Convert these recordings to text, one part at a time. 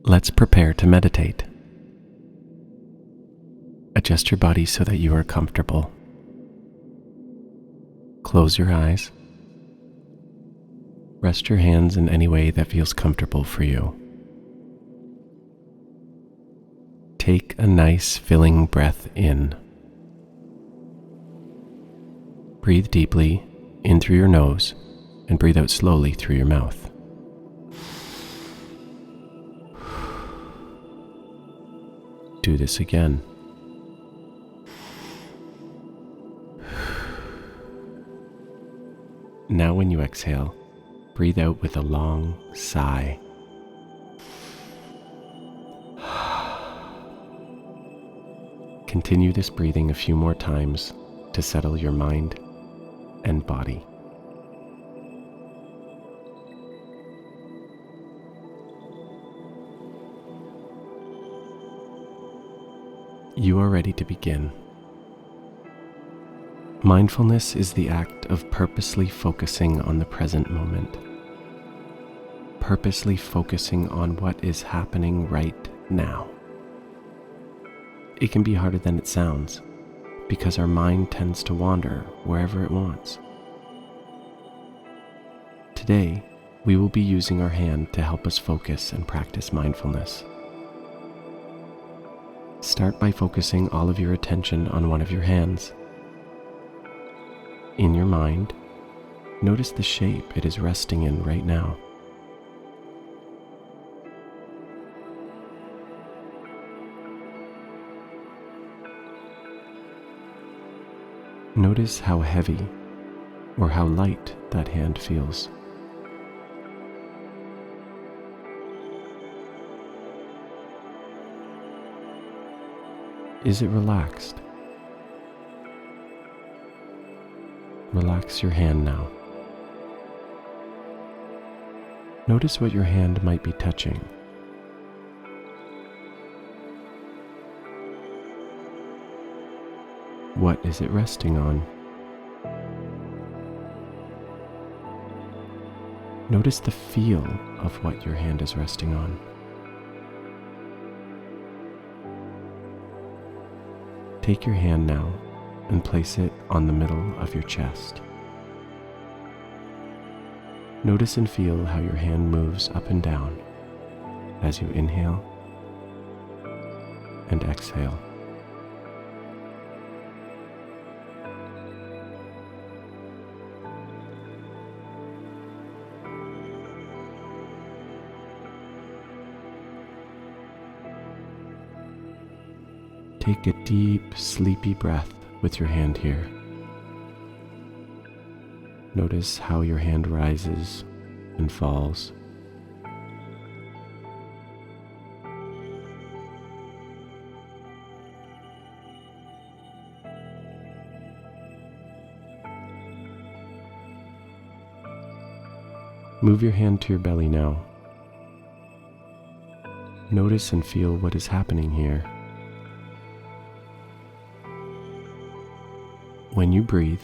Let's prepare to meditate. Adjust your body so that you are comfortable. Close your eyes. Rest your hands in any way that feels comfortable for you. Take a nice, filling breath in. Breathe deeply in through your nose and breathe out slowly through your mouth. Do this again. Now when you exhale, breathe out with a long sigh. Continue this breathing a few more times to settle your mind and body. You are ready to begin. Mindfulness is the act of purposely focusing on the present moment. Purposely focusing on what is happening right now. It can be harder than it sounds, because our mind tends to wander wherever it wants. Today, we will be using our hand to help us focus and practice mindfulness. Start by focusing all of your attention on one of your hands. In your mind, notice the shape it is resting in right now. Notice how heavy or how light that hand feels. Is it relaxed? Relax your hand now. Notice what your hand might be touching. What is it resting on? Notice the feel of what your hand is resting on. Take your hand now and place it on the middle of your chest. Notice and feel how your hand moves up and down as you inhale and exhale. Take a deep, sleepy breath with your hand here. Notice how your hand rises and falls. Move your hand to your belly now. Notice and feel what is happening here. When you breathe,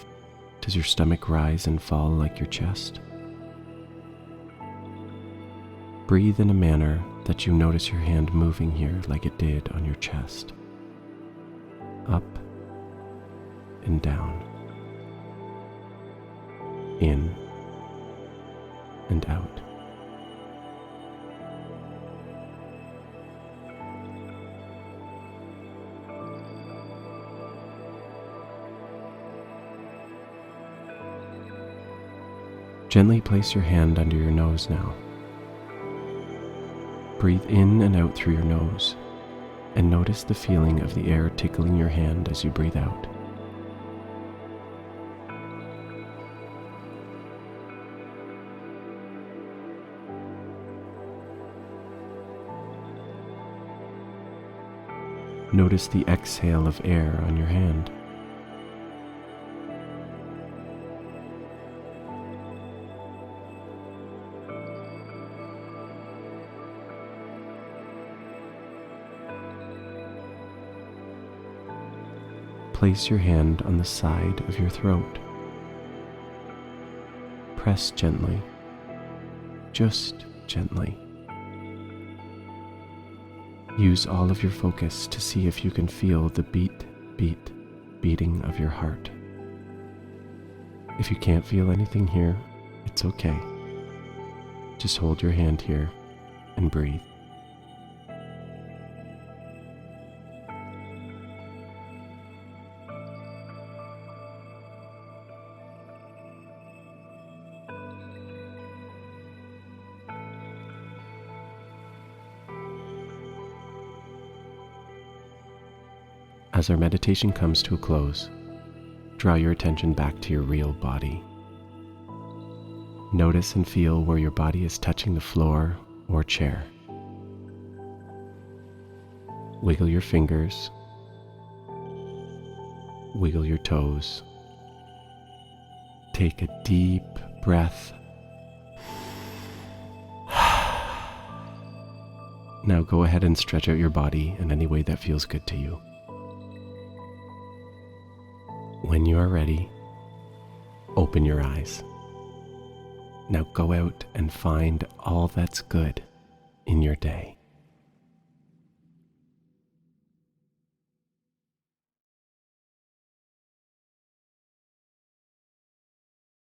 does your stomach rise and fall like your chest? Breathe in a manner that you notice your hand moving here like it did on your chest. Up and down. In and out. Gently place your hand under your nose now. Breathe in and out through your nose, and notice the feeling of the air tickling your hand as you breathe out. Notice the exhale of air on your hand. Place your hand on the side of your throat. Press gently, just gently. Use all of your focus to see if you can feel the beating of your heart. If you can't feel anything here, it's okay. Just hold your hand here and breathe. As our meditation comes to a close, draw your attention back to your real body. Notice and feel where your body is touching the floor or chair. Wiggle your fingers. Wiggle your toes. Take a deep breath. Now go ahead and stretch out your body in any way that feels good to you. When you are ready, open your eyes. Now go out and find all that's good in your day.